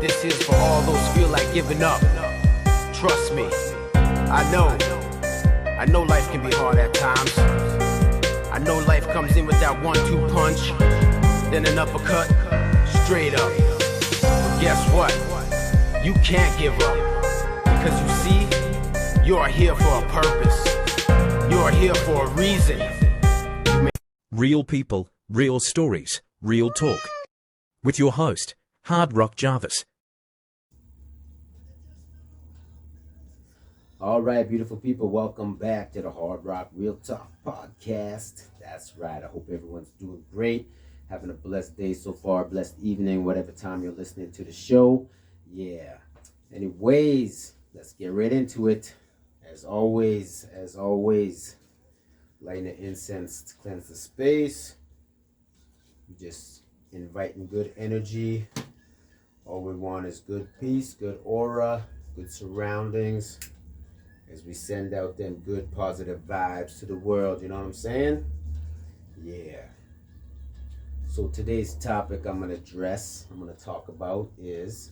This is for all those feel like giving up. Trust me, I know life can be hard at times. I know life comes in with that 1-2 punch, then an uppercut, straight up. But guess what? You can't give up. Because you see, you are here for a purpose. You are here for a reason. Real people, real stories, real talk. With your host, Hard Rock Jarvis. All right, beautiful people, welcome back to the Hard Rock Real Talk podcast. That's right. I hope everyone's doing great, having a blessed day so far, blessed evening, whatever time you're listening to the show. Yeah. Anyways, let's get right into it. As always, lighting the incense to cleanse the space. Just inviting good energy. All we want is good peace, good aura, good surroundings, as we send out them good positive vibes to the world, you know what I'm saying? Yeah. So today's topic I'm going to talk about is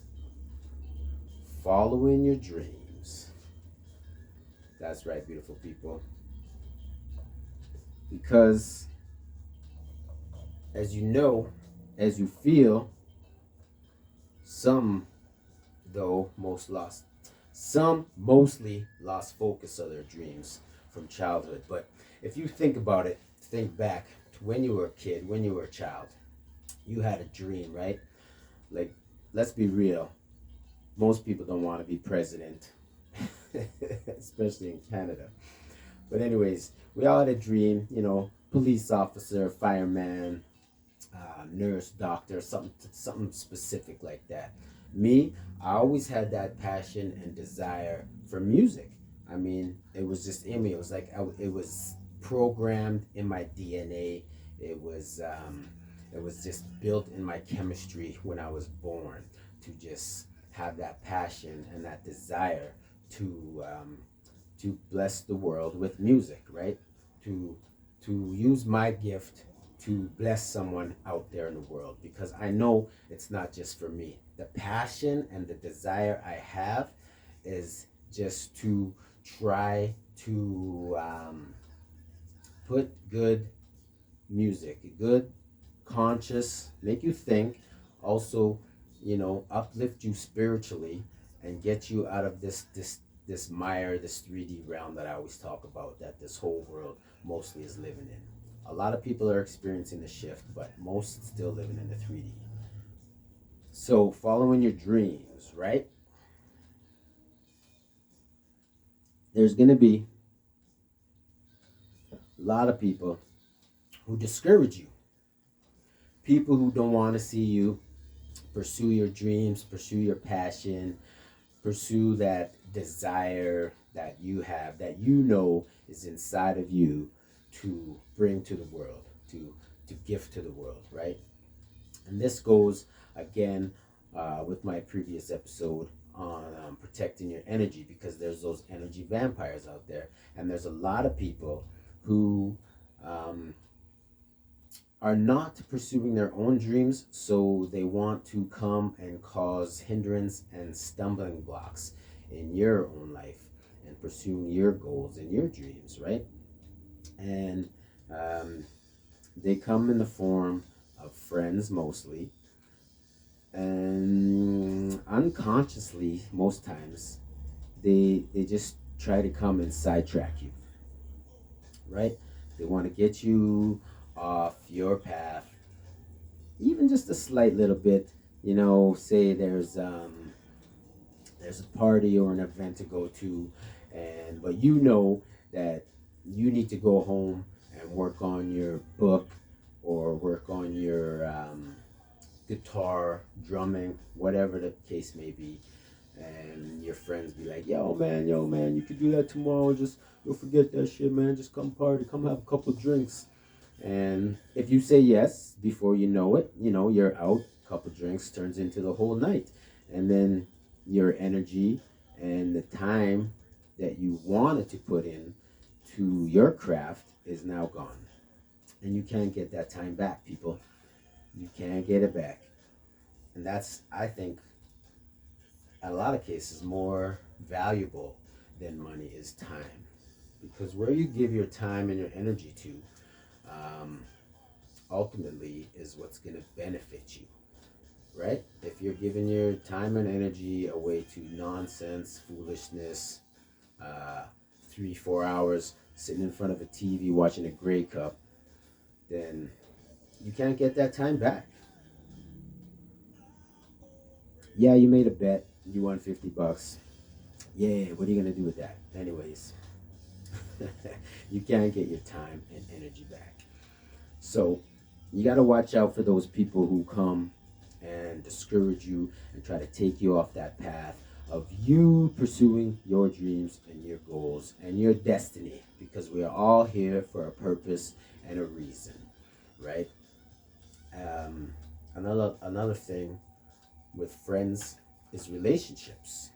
following your dreams. That's right, beautiful people. Because as you know, as you feel, some mostly lost focus of their dreams from childhood. But if you think about it, think back to when you were a kid, when you were a child, you had a dream, right? Like, let's be real. Most people don't want to be president, especially in Canada. But anyways, we all had a dream, police officer, fireman, nurse, doctor, something specific like that. Me, I always had that passion and desire for music. I mean, it was just in me. It was like it was programmed in my DNA. It was just built in my chemistry when I was born to just have that passion and that desire to bless the world with music, right? To use my gift to bless someone out there in the world, because I know it's not just for me. The passion and the desire I have is just to try to put good music, good conscious, make you think, also, uplift you spiritually and get you out of this mire, this 3D realm that I always talk about, that this whole world mostly is living in. A lot of people are experiencing the shift, but most still living in the 3D. So, following your dreams, right? There's going to be a lot of people who discourage you. People who don't want to see you pursue your dreams, pursue your passion, pursue that desire that you have, that is inside of you, to bring to the world, to gift to the world, right? And this goes again with my previous episode on protecting your energy, because there's those energy vampires out there, and there's a lot of people who are not pursuing their own dreams, so they want to come and cause hindrance and stumbling blocks in your own life and pursuing your goals and your dreams, right? And they come in the form of friends mostly, and unconsciously most times they just try to come and sidetrack you, right? They want to get you off your path, even just a slight little bit. Say there's a party or an event to go to, but that you need to go home and work on your book or work on your guitar, drumming, whatever the case may be. And your friends be like, yo man, you could do that tomorrow. Just don't forget that shit, man. Just come party, come have a couple drinks. And if you say yes, before you know it, you're out. A couple drinks turns into the whole night. And then your energy and the time that you wanted to put in to your craft is now gone. And you can't get that time back, people. You can't get it back. And that's, I think, in a lot of cases, more valuable than money is time. Because where you give your time and your energy to, um, ultimately is what's going to benefit you, right? If you're giving your time and energy away to nonsense, foolishness, uh, 3, 4 hours sitting in front of a TV watching a Grey Cup, then you can't get that time back. Yeah, you made a bet, you won $50. Yeah, what are you gonna do with that? Anyways, you can't get your time and energy back. So you got to watch out for those people who come and discourage you and try to take you off that path of you pursuing your dreams and your goals and your destiny, because we are all here for a purpose and a reason, right? Another thing with friends is relationships,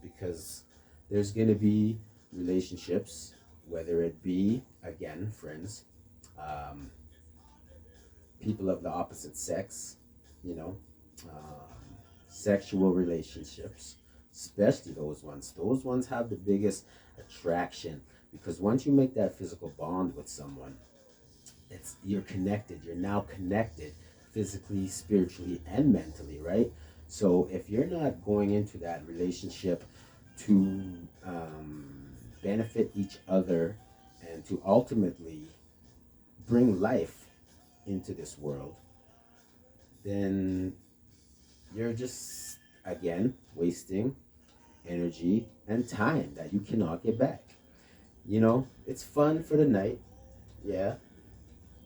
because there's going to be relationships, whether it be, again, friends, um, people of the opposite sex, you know, sexual relationships, especially those ones. Those ones have the biggest attraction, because once you make that physical bond with someone, you're connected. You're now connected physically, spiritually, and mentally, right? So if you're not going into that relationship to benefit each other and to ultimately bring life into this world, then you're just, again, wasting energy and time that you cannot get back. You know, it's fun for the night, yeah,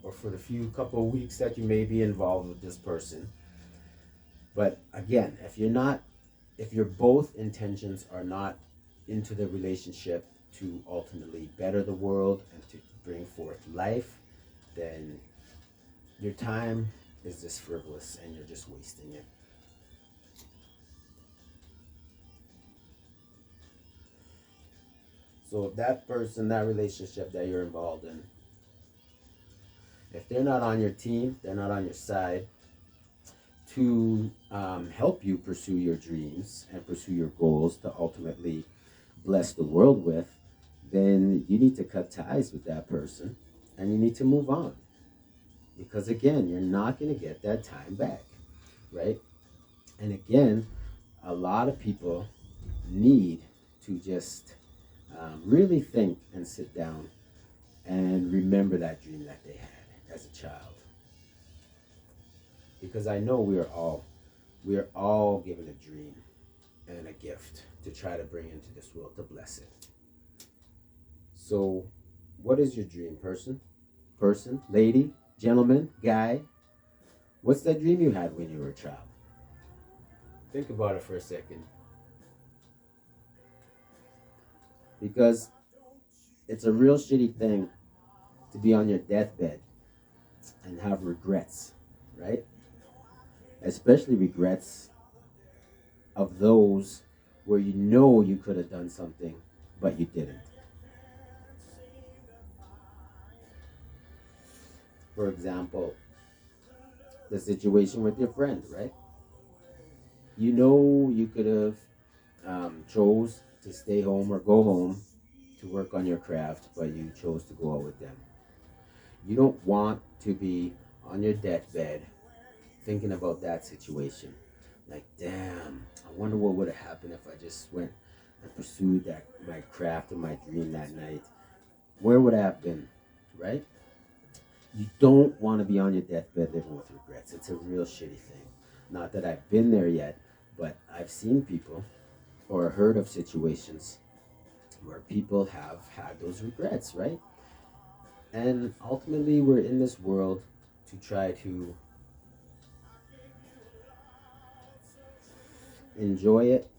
or for the few couple of weeks that you may be involved with this person. But again, if your both intentions are not into the relationship to ultimately better the world and to bring forth life, then your time is just frivolous and you're just wasting it. So if that person, that relationship that you're involved in, if they're not on your team, they're not on your side to help you pursue your dreams and pursue your goals to ultimately bless the world with, then you need to cut ties with that person and you need to move on. Because again, you're not going to get that time back, right? And again, a lot of people need to just really think and sit down and remember that dream that they had as a child. Because I know we are all given a dream and a gift to try to bring into this world to bless it. So, what is your dream, person? Person, lady, gentleman, guy? What's that dream you had when you were a child? Think about it for a second. Because it's a real shitty thing to be on your deathbed and have regrets, right? Especially regrets of those where you know you could have done something, but you didn't. For example, the situation with your friend, right? You know you could have chose to stay home or go home to work on your craft, but you chose to go out with them. You don't want to be on your deathbed thinking about that situation. Like, damn, I wonder what would have happened if I just went and pursued my craft or my dream that night. Where would I have been, right? You don't want to be on your deathbed living with regrets. It's a real shitty thing. Not that I've been there yet, but I've seen people or heard of situations where people have had those regrets, right? And ultimately, we're in this world to try to enjoy it,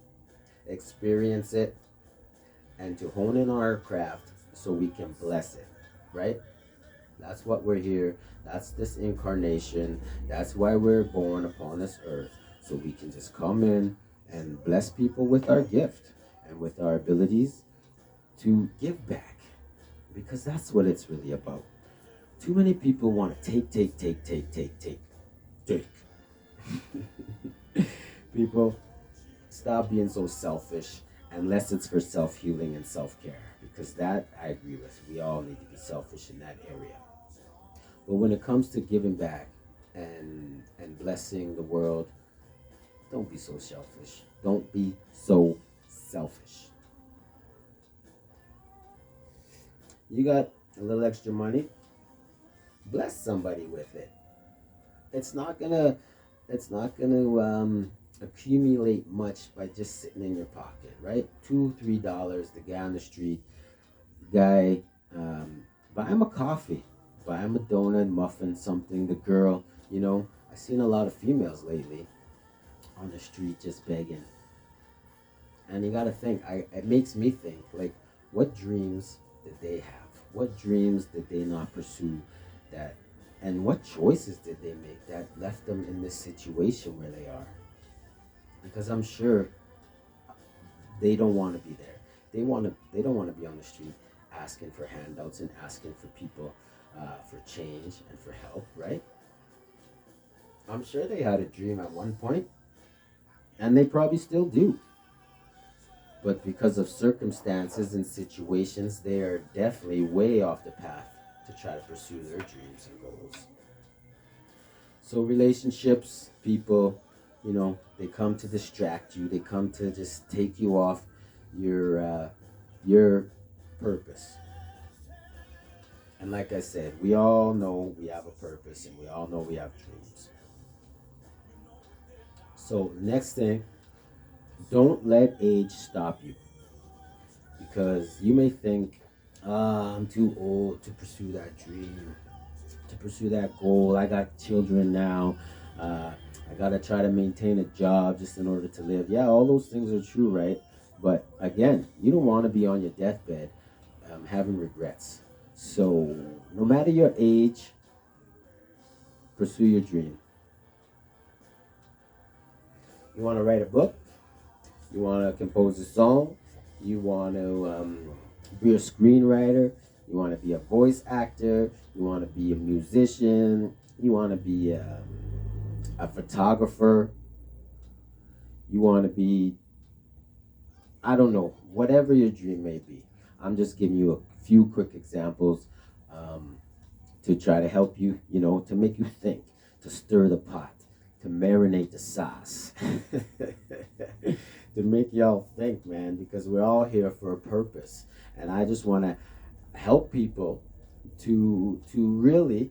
experience it, and to hone in our craft so we can bless it, right? That's what we're here. That's this incarnation. That's why we're born upon this earth. So we can just come in and bless people with our gift and with our abilities to give back. Because that's what it's really about. Too many people want to take. People, stop stop being so selfish unless it's for self-healing and self-care, because that I agree with. We all need to be selfish in that area. But when it comes to giving back and blessing the world, don't be so selfish. Don't be so selfish. You got a little extra money, bless somebody with it. It's not gonna accumulate much by just sitting in your pocket, right? $2, $3. The guy on the street, guy, buy him a coffee, buy him a donut, muffin, something. The girl, I've seen a lot of females lately on the street just begging, and you gotta think. It makes me think, like, what dreams did they have? What dreams did they not pursue? That, and what choices did they make that left them in this situation where they are? Because I'm sure they don't want to be there. They don't want to be on the street asking for handouts and asking for people for change and for help, right? I'm sure they had a dream at one point, and they probably still do. But because of circumstances and situations, they are definitely way off the path to try to pursue their dreams and goals. So relationships, people, they come to distract you. They come to just take you off your purpose. And like I said, we all know we have a purpose, and we all know we have dreams. So next thing, don't let age stop you. Because you may think, I'm too old to pursue that dream, to pursue that goal. I got children now. I gotta try to maintain a job just in order to live. Yeah, all those things are true, right? But again, you don't want to be on your deathbed having regrets. So no matter your age, pursue your dream. You want to write a book? You want to compose a song? You want to be a screenwriter? You want to be a voice actor? You want to be a musician? You want to be a photographer? You want to be, I don't know, whatever your dream may be. I'm just giving you a few quick examples to try to help you, to make you think, to stir the pot, to marinate the sauce, to make y'all think, man, because we're all here for a purpose. And I just want to help people to really,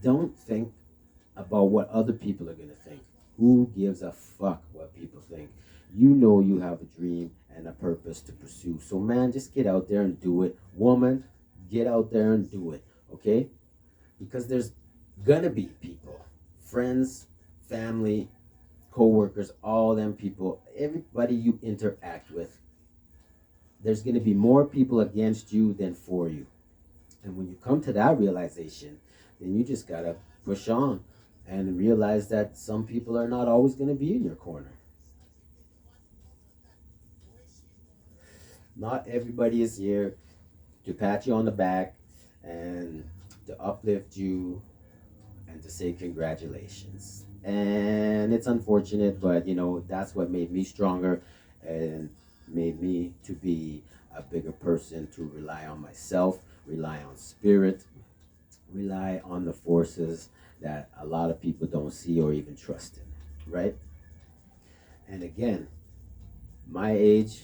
don't think about what other people are going to think. Who gives a fuck what people think? You know you have a dream and a purpose to pursue. So, man, just get out there and do it. Woman, get out there and do it, okay? Because there's going to be people, friends, family, co-workers, all them people, everybody you interact with, there's going to be more people against you than for you. And when you come to that realization, then you just got to push on and realize that some people are not always going to be in your corner. Not everybody is here to pat you on the back and to uplift you and to say congratulations. And it's unfortunate, but that's what made me stronger and made me to be a bigger person, to rely on myself, rely on spirit, rely on the forces that a lot of people don't see or even trust in, right? And again, my age,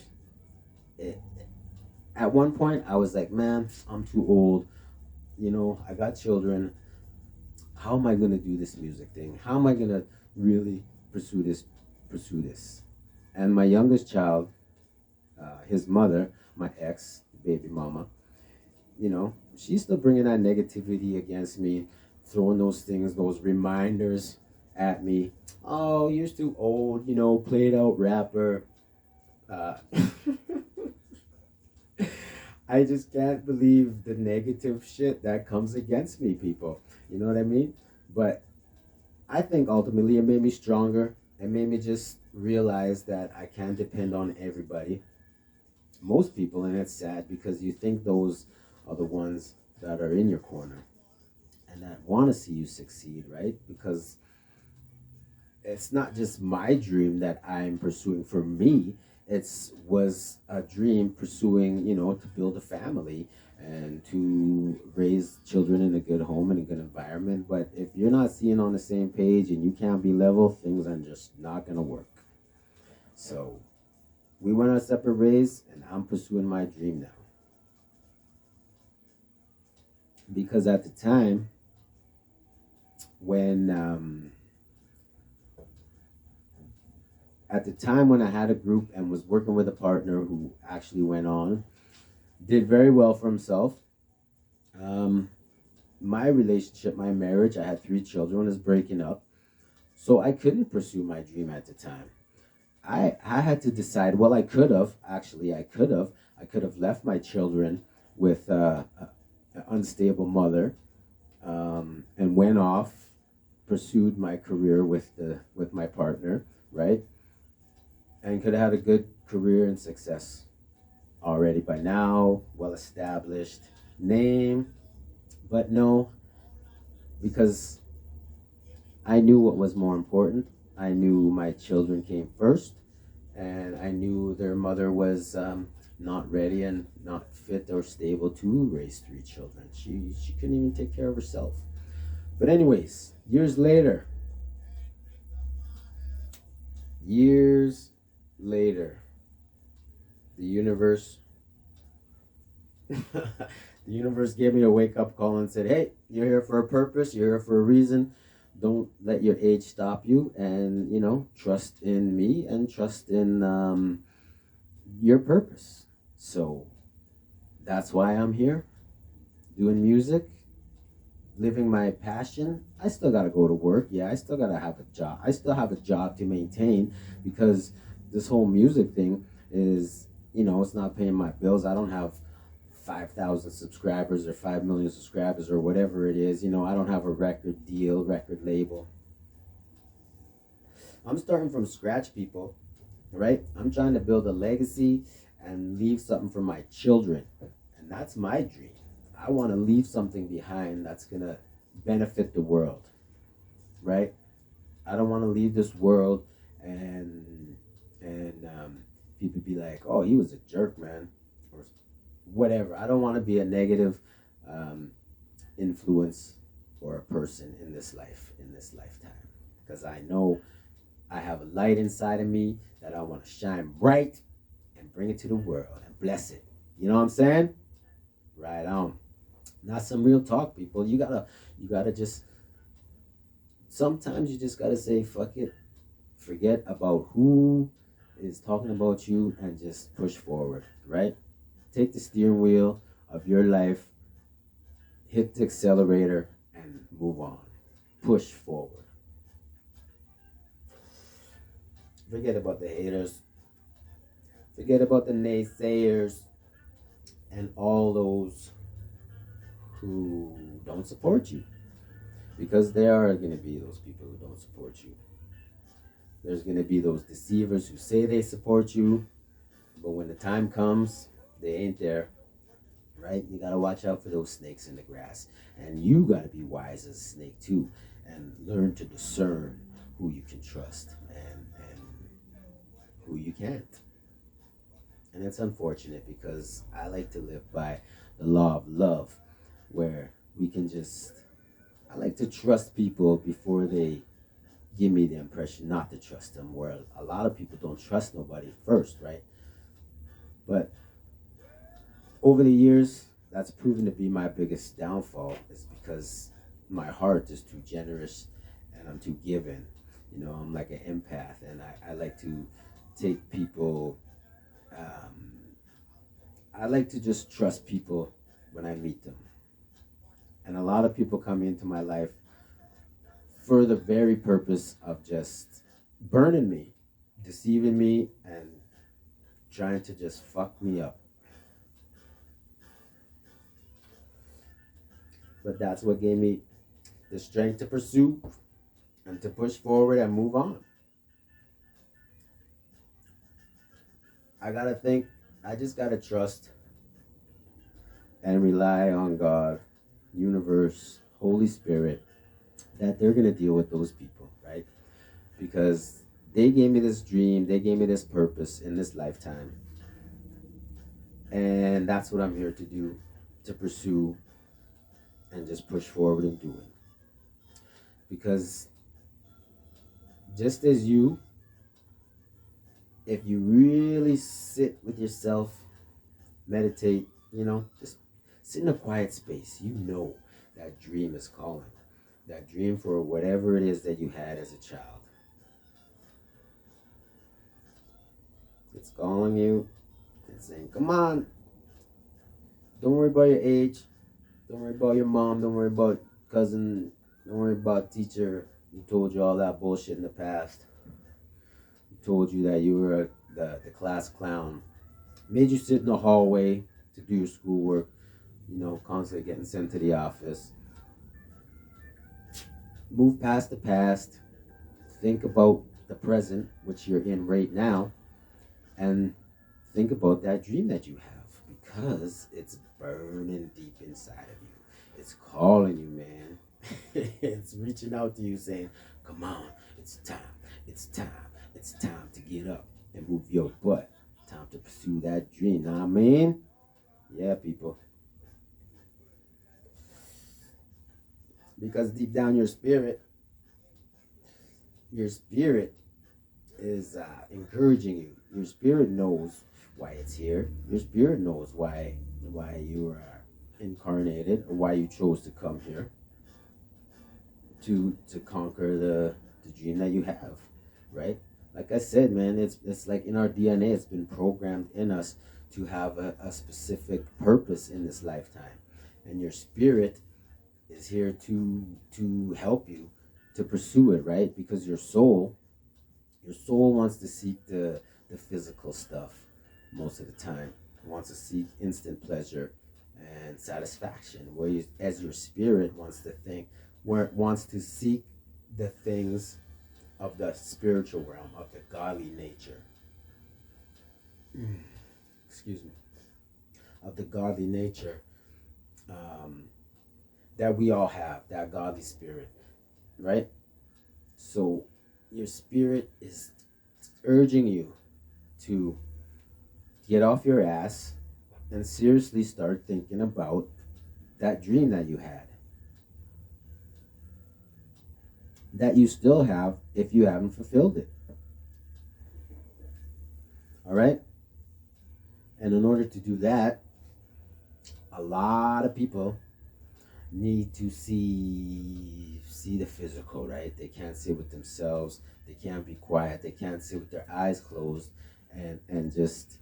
at one point I was like, man, I'm too old. I got children. How am I going to do this music thing? How am I going to really pursue this? And my youngest child, his mother, my ex, baby mama, she's still bringing that negativity against me, throwing those things, those reminders at me. Oh, you're too old, played out rapper. I just can't believe the negative shit that comes against me, people. You know what I mean? But I think ultimately it made me stronger. It made me just realize that I can't depend on everybody. Most people, and it's sad because you think those are the ones that are in your corner and that want to see you succeed, right? Because it's not just my dream that I'm pursuing for me. It's was a dream pursuing, to build a family and to raise children in a good home and a good environment. But if you're not seeing on the same page and you can't be level, things are just not gonna work. So we went our separate ways, and I'm pursuing my dream now. Because when at the time when I had a group and was working with a partner who actually went on, did very well for himself. Um, my relationship, my marriage, I had 3 children, is breaking up. So I couldn't pursue my dream at the time. I had to decide, well, I could have left my children with an unstable mother, and went off, pursued my career with my partner, right? And could have had a good career and success already by now, well established name. But no, because I knew what was more important. I knew my children came first, and I knew their mother was not ready and not fit or stable to raise 3 children. She couldn't even take care of herself. But anyways, years later, the universe the universe gave me a wake up call and said, "Hey, you're here for a purpose. You're here for a reason. Don't let your age stop you, and trust in me and trust in your purpose." So that's why I'm here, doing music, living my passion. I still gotta go to work. Yeah, I still gotta have a job. I still have a job to maintain, because this whole music thing is, it's not paying my bills. I don't have 5,000 subscribers or 5 million subscribers or whatever it is. I don't have a record deal, record label. I'm starting from scratch, people, right? I'm trying to build a legacy and leave something for my children. And that's my dream. I want to leave something behind that's going to benefit the world, right? I don't want to leave this world and people be like, "Oh, he was a jerk, man," or whatever. I don't want to be a negative um, influence or a person in this life, in this lifetime, because I know I have a light inside of me that I want to shine bright and bring it to the world and bless it. You know what I'm saying? Right on. Not some real talk, people. You gotta just, sometimes you just gotta say, fuck it. Forget about who is talking about you and just push forward, right? Take the steering wheel of your life, hit the accelerator, and move on. Push forward. Forget about the haters. Forget about the naysayers and all those who don't support you. Because there are going to be those people who don't support you. There's going to be those deceivers who say they support you, but when the time comes, they ain't there, right? You got to watch out for those snakes in the grass. And you got to be wise as a snake too, and learn to discern who you can trust and who you can't. And it's unfortunate, because I like to live by the law of love, where I like to trust people before they give me the impression not to trust them, where a lot of people don't trust nobody first, right? But over the years, that's proven to be my biggest downfall, is because my heart is too generous and I'm too giving. I'm like an empath, and I like to take people, I like to just trust people when I meet them. And a lot of people come into my life for the very purpose of just burning me, deceiving me, and trying to just fuck me up. But that's what gave me the strength to pursue and to push forward and move on. I just gotta trust and rely on God, universe, Holy Spirit, that they're gonna deal with those people, right? because they gave me this dream, they gave me this purpose in this lifetime. And that's what I'm here to do, to pursue and just push forward and do it. Because just as you, if you really sit with yourself, meditate, just sit in a quiet space, that dream is calling. That dream for whatever it is that you had as a child. It's calling you and saying, come on. Don't worry about your age. Don't worry about your mom. Don't worry about cousin. Don't worry about teacher who told you all that bullshit in the past. Who told you that you were the class clown. Made you sit in the hallway to do your schoolwork. Constantly getting sent to the office. Move past the past. Think about the present, which you're in right now. And think about that dream that you have, because it's burning deep inside of you. It's calling you, man. It's reaching out to you saying, come on, it's time, it's time, it's time to get up and move your butt. Time to pursue that dream, know what I mean? Yeah, people. Because deep down your spirit is encouraging you. Your spirit knows why it's here. Your spirit knows why you are incarnated, or why you chose to come here to conquer the dream that you have, right? Like I said, man, it's like in our DNA. It's been programmed in us to have a specific purpose in this lifetime, and your spirit is here to help you to pursue it, right? Because your soul wants to seek the physical stuff most of the time. It wants to seek instant pleasure and satisfaction, as your spirit wants to seek the things of the spiritual realm, of the godly nature. Excuse me. Of the godly nature that we all have, that godly spirit, right? So your spirit is urging you to get off your ass and seriously start thinking about that dream that you had, that you still have if you haven't fulfilled it. All right? And in order to do that, a lot of people need to see the physical, right? They can't sit with themselves. They can't be quiet. They can't sit with their eyes closed and just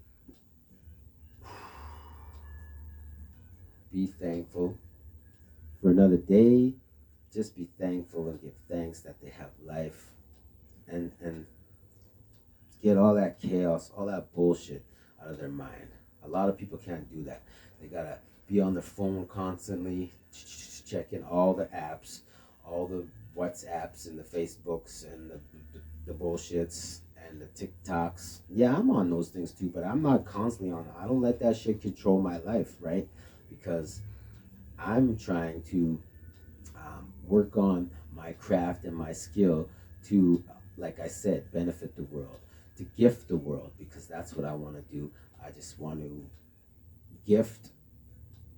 be thankful for another day. Just be thankful and give thanks that they have life, and get all that chaos, all that bullshit out of their mind. A lot of people can't do that. They gotta be on their phone constantly, checking all the apps, all the WhatsApps and the Facebooks and the bullshits and the TikToks. Yeah, I'm on those things too, but I'm not constantly on it. I don't let that shit control my life, right? Because I'm trying to work on my craft and my skill to, like I said, benefit the world, to gift the world, because that's what I want to do. I just want to gift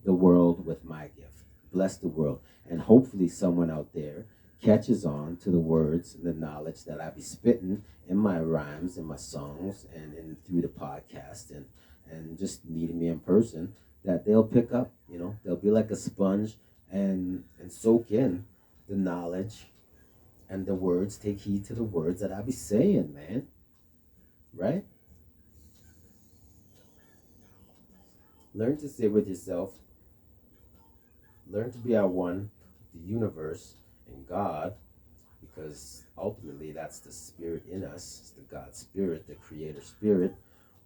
the world with my gift, bless the world, and hopefully someone out there catches on to the words and the knowledge that I be spitting in my rhymes, in my songs, and through the podcast, and just meeting me in person, that they'll pick up, they'll be like a sponge and soak in the knowledge and the words, take heed to the words that I be saying, man. Right? Learn to sit with yourself. Learn to be at one with the universe and God, because ultimately that's the spirit in us. It's the God spirit, the creator spirit,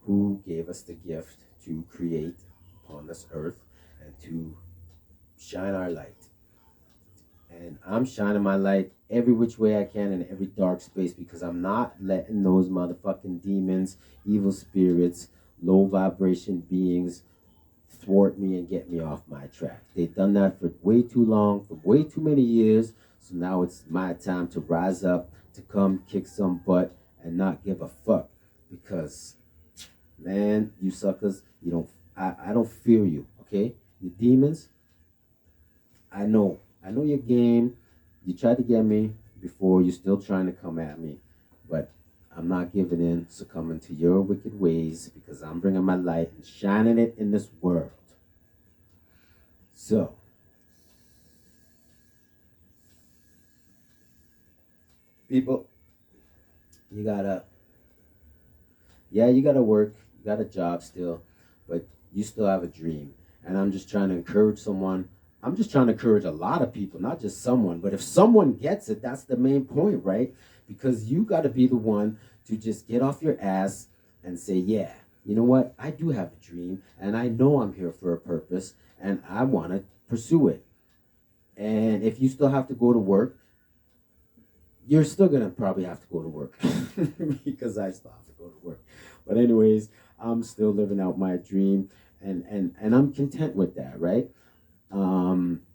who gave us the gift to create upon this earth and to shine our light. And I'm shining my light every which way I can in every dark space, because I'm not letting those motherfucking demons, evil spirits, low vibration beings thwart me and get me off my track. They've done that for way too long, for way too many years. So now it's my time to rise up, to come kick some butt and not give a fuck. Because, man, you suckers, you don't. I don't fear you. Okay, you demons. I know your game. You tried to get me before. You're still trying to come at me, but I'm not giving in, succumbing to your wicked ways, because I'm bringing my light and shining it in this world. So, people, you gotta, yeah, you gotta work. You got a job still, but you still have a dream. And I'm just trying to encourage someone. I'm just trying to encourage a lot of people, not just someone. But if someone gets it, that's the main point, right? Because you got to be the one to just get off your ass and say, yeah, you know what? I do have a dream, and I know I'm here for a purpose, and I want to pursue it. And if you still have to go to work, you're still gonna probably have to go to work because I still have to go to work. But anyways, I'm still living out my dream, and I'm content with that, right?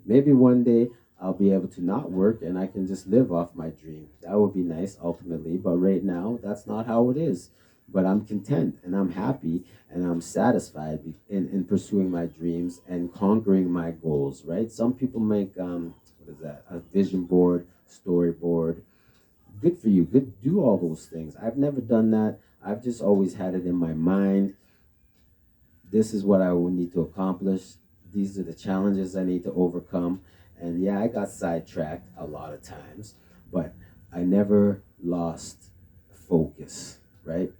Maybe one day I'll be able to not work and I can just live off my dream. That would be nice ultimately, but right now that's not how it is. But I'm content and I'm happy and I'm satisfied in pursuing my dreams and conquering my goals, right? Some people make what is that? A vision board, storyboard. Good for you. Good, do all those things. I've never done that. I've just always had it in my mind. This is what I will need to accomplish. These are the challenges I need to overcome. And yeah, I got sidetracked a lot of times, but I never lost focus, right?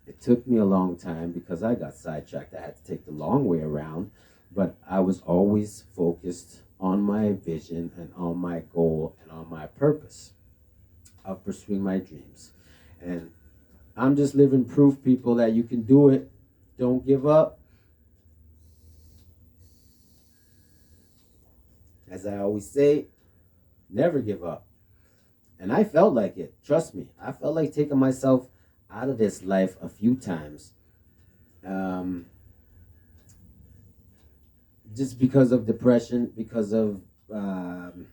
It took me a long time because I got sidetracked. I had to take the long way around, but I was always focused on my vision and on my goal and on my purpose of pursuing my dreams. And I'm just living proof, people, that you can do it. Don't give up. As I always say, never give up. And I felt like it. Trust me. I felt like taking myself out of this life a few times. Just because of depression, because of the,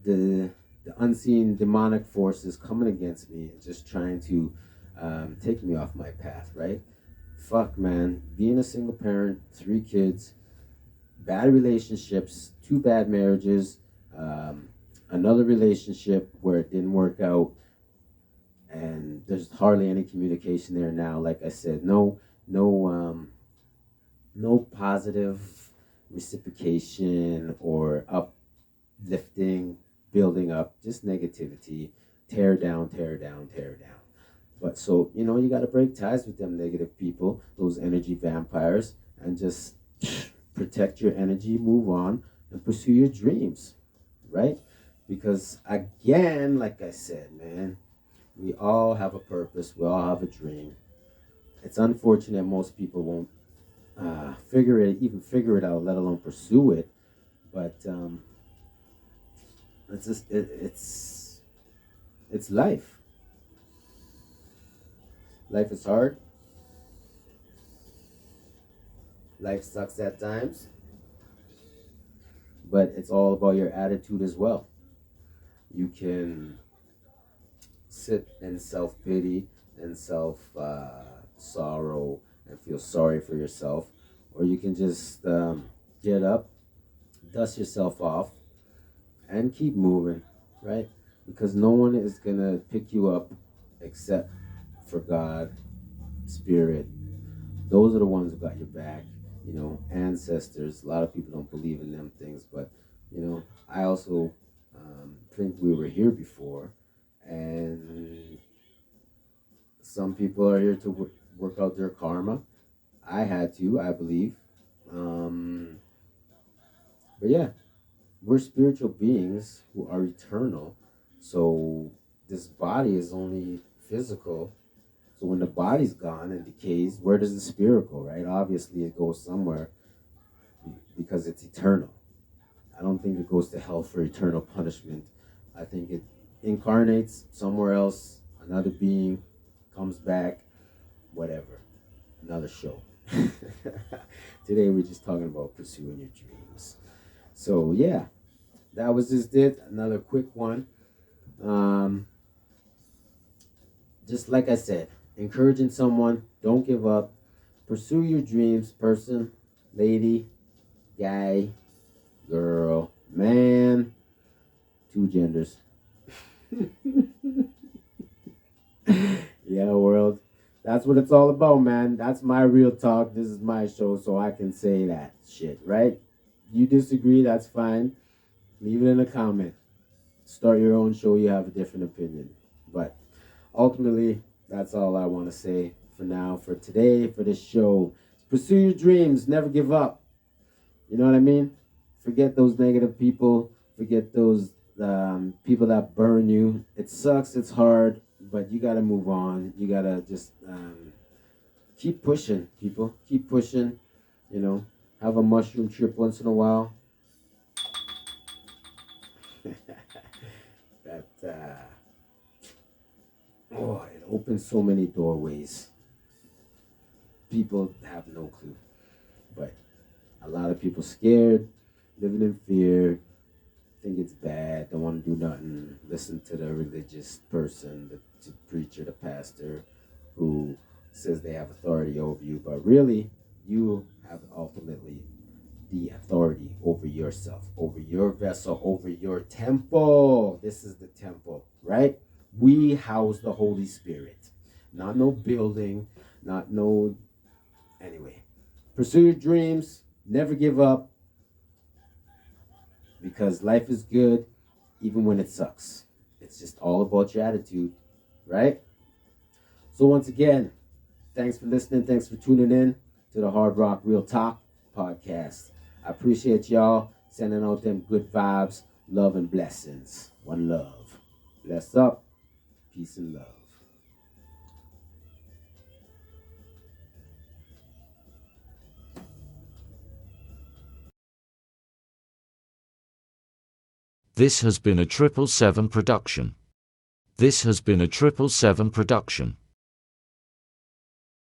the, the unseen demonic forces coming against me and just trying to take me off my path, right? Fuck, man. Being a single parent, 3 kids, bad relationships, 2 bad marriages, another relationship where it didn't work out, and there's hardly any communication there now. Like I said, no positive reciprocation or uplifting, building up, just negativity, tear down, tear down, tear down. But so, you got to break ties with them negative people, those energy vampires, and just protect your energy, move on, and pursue your dreams, right? Because again, like I said, man, we all have a purpose, we all have a dream. It's unfortunate most people won't figure it out, let alone pursue it. But it's just it's life. Life is hard. Life sucks at times, but it's all about your attitude as well. You can sit in self-pity and self-sorrow and feel sorry for yourself, or you can just get up, dust yourself off, and keep moving, right? Because no one is going to pick you up except for God, Spirit. Those are the ones who got your back. Ancestors. A lot of people don't believe in them things, but I also think we were here before, and some people are here to work out their karma. I had to, I believe. But yeah, we're spiritual beings who are eternal. So this body is only physical. So when the body's gone and decays, where does the spirit go, right? Obviously, it goes somewhere because it's eternal. I don't think it goes to hell for eternal punishment. I think it incarnates somewhere else, another being, comes back, whatever. Another show. Today we're just talking about pursuing your dreams. So yeah, that was just it. Another quick one. just like I said, encouraging someone, don't give up, pursue your dreams, person, lady, guy, girl, man, two genders. Yeah, world. That's what it's all about, man. That's my real talk. This is my show, so I can say that shit, right? You disagree, that's fine. Leave it in a comment. Start your own show, you have a different opinion. But ultimately, that's all I want to say for now, for today, for this show. Pursue your dreams, never give up. You know what I mean? Forget those negative people, forget those people that burn you. It sucks, it's hard, but you got to move on. You got to just keep pushing, people. Keep pushing, you know. Have a mushroom trip once in a while. That, it opens so many doorways. People have no clue. But a lot of people scared, living in fear, think it's bad, don't want to do nothing, listen to the religious person, the preacher, the pastor, who says they have authority over you, but really, you have ultimately the authority over yourself, over your vessel, over your temple. This is the temple, right? We house the Holy Spirit. Not no building, not no... Anyway, pursue your dreams, never give up, because life is good even when it sucks. It's just all about your attitude, right? So once again, thanks for listening. Thanks for tuning in to the Hard Rock Real Talk podcast. I appreciate y'all sending out them good vibes, love, and blessings. One love. Bless up. Peace and love. This has been a 777 production. This has been a 777 production.